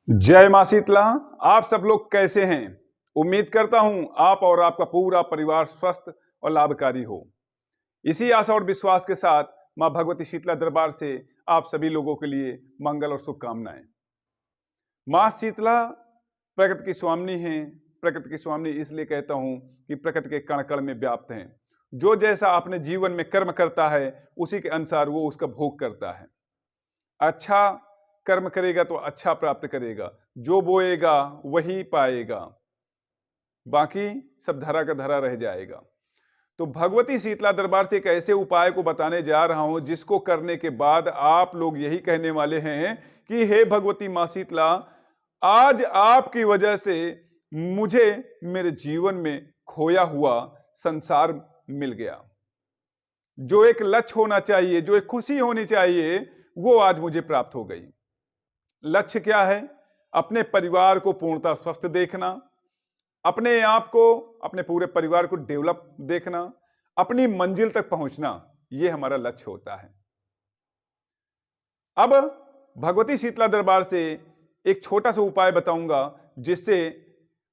जय मां शीतला। आप सब लोग कैसे हैं? उम्मीद करता हूं आप और आपका पूरा परिवार स्वस्थ और लाभकारी हो। इसी आशा और विश्वास के साथ मां भगवती शीतला दरबार से आप सभी लोगों के लिए मंगल और शुभकामनाएं। मां शीतला प्रकृति की स्वामिनी हैं। प्रकृति की स्वामिनी इसलिए कहता हूं कि प्रकृति के कण कण में व्याप्त हैं। जो जैसा अपने जीवन में कर्म करता है उसी के अनुसार वो उसका भोग करता है। अच्छा कर्म करेगा तो अच्छा प्राप्त करेगा, जो बोएगा वही पाएगा, बाकी सब धरा का धरा रह जाएगा। तो भगवती शीतला दरबार से एक ऐसे उपाय को बताने जा रहा हूं जिसको करने के बाद आप लोग यही कहने वाले हैं कि हे भगवती मां शीतला, आज आपकी वजह से मुझे मेरे जीवन में खोया हुआ संसार मिल गया। जो एक लक्ष्य होना चाहिए, जो एक खुशी होनी चाहिए, वो आज मुझे प्राप्त हो गई। लक्ष्य क्या है? अपने परिवार को पूर्णतः स्वस्थ देखना, अपने आप को, अपने पूरे परिवार को डेवलप देखना, अपनी मंजिल तक पहुंचना, यह हमारा लक्ष्य होता है। अब भगवती शीतला दरबार से एक छोटा सा उपाय बताऊंगा जिससे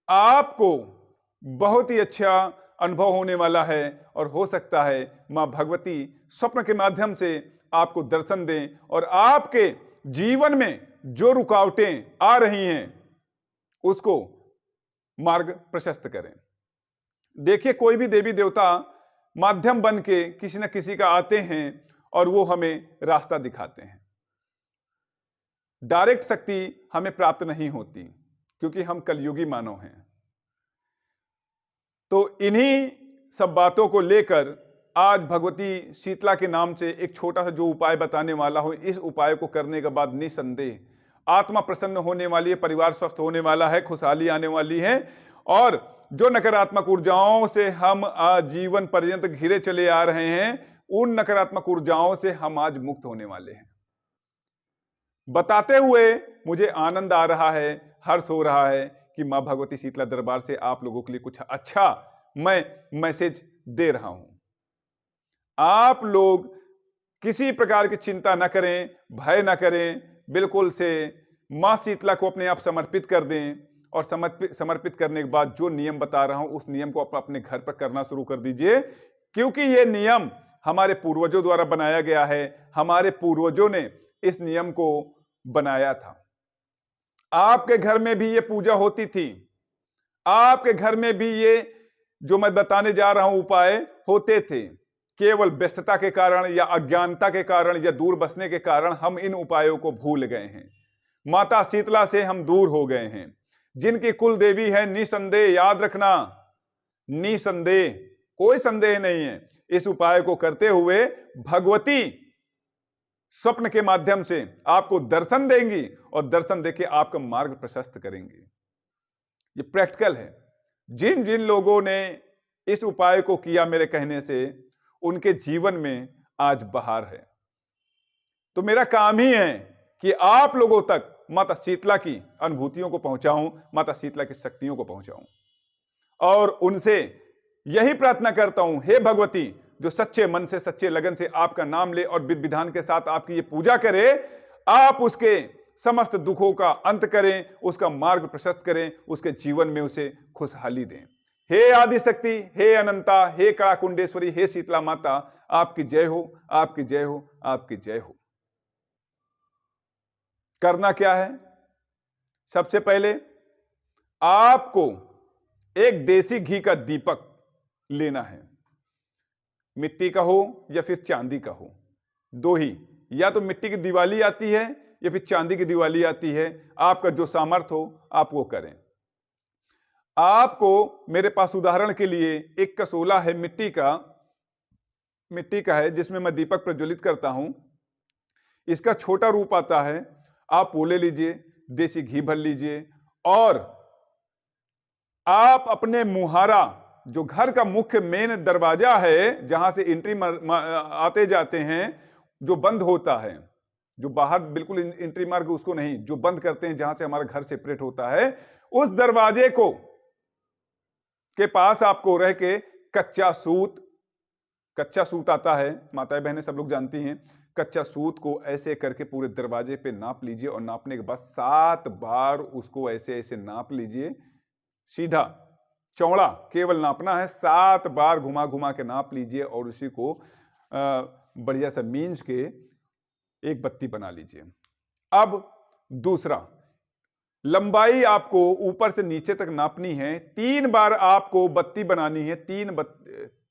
आपको बहुत ही अच्छा अनुभव होने वाला है और हो सकता है मां भगवती स्वप्न के माध्यम से आपको दर्शन दें और आपके जीवन में जो रुकावटें आ रही हैं उसको मार्ग प्रशस्त करें। देखिए, कोई भी देवी देवता माध्यम बन के किसी न किसी का आते हैं और वो हमें रास्ता दिखाते हैं। डायरेक्ट शक्ति हमें प्राप्त नहीं होती क्योंकि हम कलयुगी मानव हैं। तो इन्हीं सब बातों को लेकर आज भगवती शीतला के नाम से एक छोटा सा जो उपाय बताने वाला हूं। इस उपाय को करने के बाद निसंदेह आत्मा प्रसन्न होने वाली है, परिवार स्वस्थ होने वाला है, खुशहाली आने वाली है और जो नकारात्मक ऊर्जाओं से हम आजीवन पर्यंत घिरे चले आ रहे हैं, उन नकारात्मक ऊर्जाओं से हम आज मुक्त होने वाले हैं। बताते हुए मुझे आनंद आ रहा है, हर्ष हो रहा है कि मां भगवती शीतला दरबार से आप लोगों के लिए कुछ अच्छा मैं मैसेज दे रहा हूं। आप लोग किसी प्रकार की चिंता न करें, भय न करें, बिल्कुल से मां शीतला को अपने आप समर्पित कर दें और समर्पित करने के बाद जो नियम बता रहा हूं उस नियम को अपने घर पर करना शुरू कर दीजिए, क्योंकि यह नियम हमारे पूर्वजों द्वारा बनाया गया है। हमारे पूर्वजों ने इस नियम को बनाया था। आपके घर में भी ये पूजा होती थी, आपके घर में भी ये जो मैं बताने जा रहा हूं उपाय होते थे। केवल व्यस्तता के कारण या अज्ञानता के कारण या दूर बसने के कारण हम इन उपायों को भूल गए हैं। माता शीतला से हम दूर हो गए हैं, जिनकी कुल देवी है निसंदेह। याद रखना, निसंदेह, कोई संदेह नहीं है। इस उपाय को करते हुए भगवती स्वप्न के माध्यम से आपको दर्शन देंगी और दर्शन देके आपका मार्ग प्रशस्त करेंगी। ये प्रैक्टिकल है। जिन जिन लोगों ने इस उपाय को किया मेरे कहने से, उनके जीवन में आज बहार है। तो मेरा काम ही है कि आप लोगों तक माता शीतला की अनुभूतियों को पहुंचाऊं, माता शीतला की शक्तियों को पहुंचाऊं और उनसे यही प्रार्थना करता हूं, हे भगवती, जो सच्चे मन से, सच्चे लगन से आपका नाम ले और विधि विधान के साथ आपकी ये पूजा करे, आप उसके समस्त दुखों का अंत करें, उसका मार्ग प्रशस्त करें, उसके जीवन में उसे खुशहाली दें। हे आदि शक्ति, हे अनंता, हे कड़ाकुंडेश्वरी, हे शीतला माता, आपकी जय हो, आपकी जय हो, आपकी जय हो। करना क्या है? सबसे पहले आपको एक देसी घी का दीपक लेना है। मिट्टी का हो या फिर चांदी का हो, दो ही। या तो मिट्टी की दिवाली आती है या फिर चांदी की दिवाली आती है। आपका जो सामर्थ्य हो आप वो करें। आपको, मेरे पास उदाहरण के लिए एक कसोला है मिट्टी का है, जिसमें मैं दीपक प्रज्वलित करता हूं। इसका छोटा रूप आता है, आप वो ले लीजिए, देसी घी भर लीजिए और आप अपने मुहारा, जो घर का मुख्य मेन दरवाजा है जहां से एंट्री आते जाते हैं, जो बंद होता है, जो बाहर बिल्कुल एंट्री मार्ग उसको नहीं, जो बंद करते हैं जहां से हमारा घर सेपरेट होता है, उस दरवाजे को के पास आपको रह के कच्चा सूत आता है, माताएं बहनें सब लोग जानती हैं। कच्चा सूत को ऐसे करके पूरे दरवाजे पे नाप लीजिए और नापने के बाद 7 बार उसको ऐसे ऐसे नाप लीजिए, सीधा चौड़ा केवल नापना है, 7 बार घुमा घुमा के नाप लीजिए और उसी को बढ़िया सा मींज के एक बत्ती बना लीजिए। अब दूसरा, लंबाई आपको ऊपर से नीचे तक नापनी है, 3 बार आपको बत्ती बनानी है,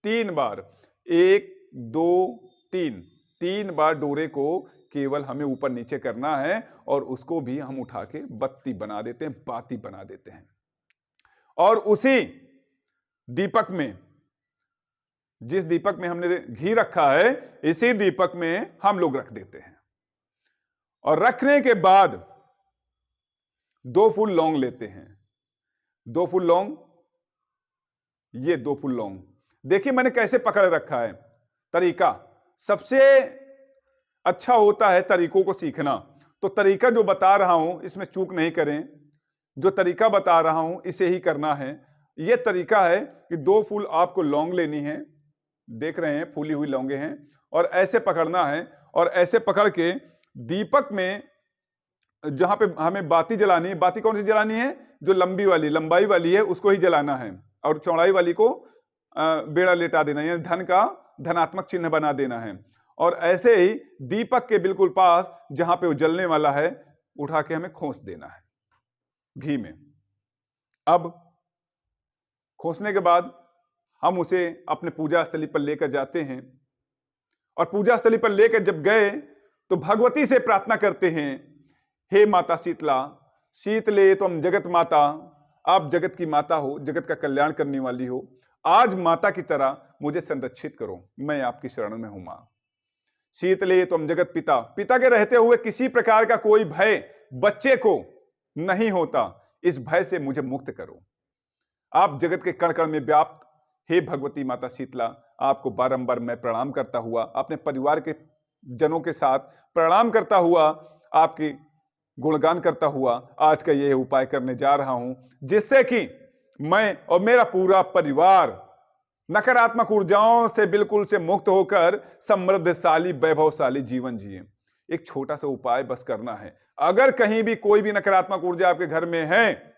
3 बार, 1 2 3 बार डोरे को केवल हमें ऊपर नीचे करना है और उसको भी हम उठा के बत्ती बना देते हैं, बाती बना देते हैं। और उसी दीपक में, जिस दीपक में हमने घी रखा है, इसी दीपक में हम लोग रख देते हैं। और रखने के बाद 2 फूल लौंग लेते हैं, 2 फूल लौंग, ये 2 फूल लौंग। देखिए मैंने कैसे पकड़ रखा है। तरीका सबसे अच्छा होता है तरीकों को सीखना, तो तरीका जो बता रहा हूं इसमें चूक नहीं करें, जो तरीका बता रहा हूं इसे ही करना है। यह तरीका है कि 2 फूल आपको लौंग लेनी है, देख रहे हैं फूली हुई लौंगे हैं, और ऐसे पकड़ना है और ऐसे पकड़ के दीपक में जहां पे हमें बाती जलानी है, बाती कौन सी जलानी है, जो लंबी वाली लंबाई वाली है उसको ही जलाना है, और चौड़ाई वाली को बेड़ा लेटा देना, यानी धन का धनात्मक चिन्ह बना देना है। और ऐसे ही दीपक के बिल्कुल पास जहां पे वो जलने वाला है उठा के हमें खोस देना है घी में। अब खोसने के बाद हम उसे अपने पूजा स्थली पर लेकर जाते हैं, और पूजा स्थली पर लेकर जब गए तो भगवती से प्रार्थना करते हैं, हे माता शीतला, शीतले तुम जगत माता, आप जगत की माता हो, जगत का कल्याण करने वाली हो, आज माता की तरह मुझे संरक्षित करो, मैं आपकी शरण में हूं मां। शीतले तुम जगत पिता, पिता के रहते हुए किसी प्रकार का कोई भय बच्चे को नहीं होता, इस भय से मुझे मुक्त करो। आप जगत के कण कण में व्याप्त, हे भगवती माता शीतला, आपको बारंबार मैं प्रणाम करता हुआ, अपने परिवार के जनों के साथ प्रणाम करता हुआ, आपकी गुणगान करता हुआ आज का यह उपाय करने जा रहा हूं, जिससे कि मैं और मेरा पूरा परिवार नकारात्मक ऊर्जाओं से बिल्कुल से मुक्त होकर समृद्धशाली वैभवशाली जीवन जिए। एक छोटा सा उपाय बस करना है। अगर कहीं भी कोई भी नकारात्मक ऊर्जा आपके घर में है,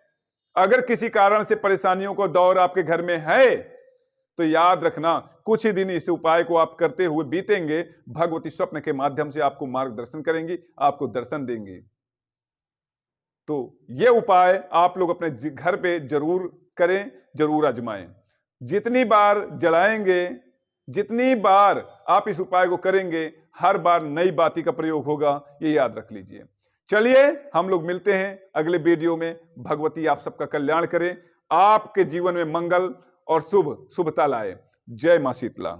अगर किसी कारण से परेशानियों का दौर आपके घर में है, तो याद रखना कुछ ही दिन इस उपाय को आप करते हुए बीतेंगे, भगवती स्वप्न के माध्यम से आपको मार्गदर्शन करेंगी, आपको दर्शन देंगी। तो यह उपाय आप लोग अपने घर पे जरूर करें, जरूर आजमाएं। जितनी बार जलाएंगे, जितनी बार आप इस उपाय को करेंगे, हर बार नई बाती का प्रयोग होगा, ये याद रख लीजिए। चलिए हम लोग मिलते हैं अगले वीडियो में। भगवती आप सबका कल्याण करें, आपके जीवन में मंगल और शुभता लाए। जय मां शीतला।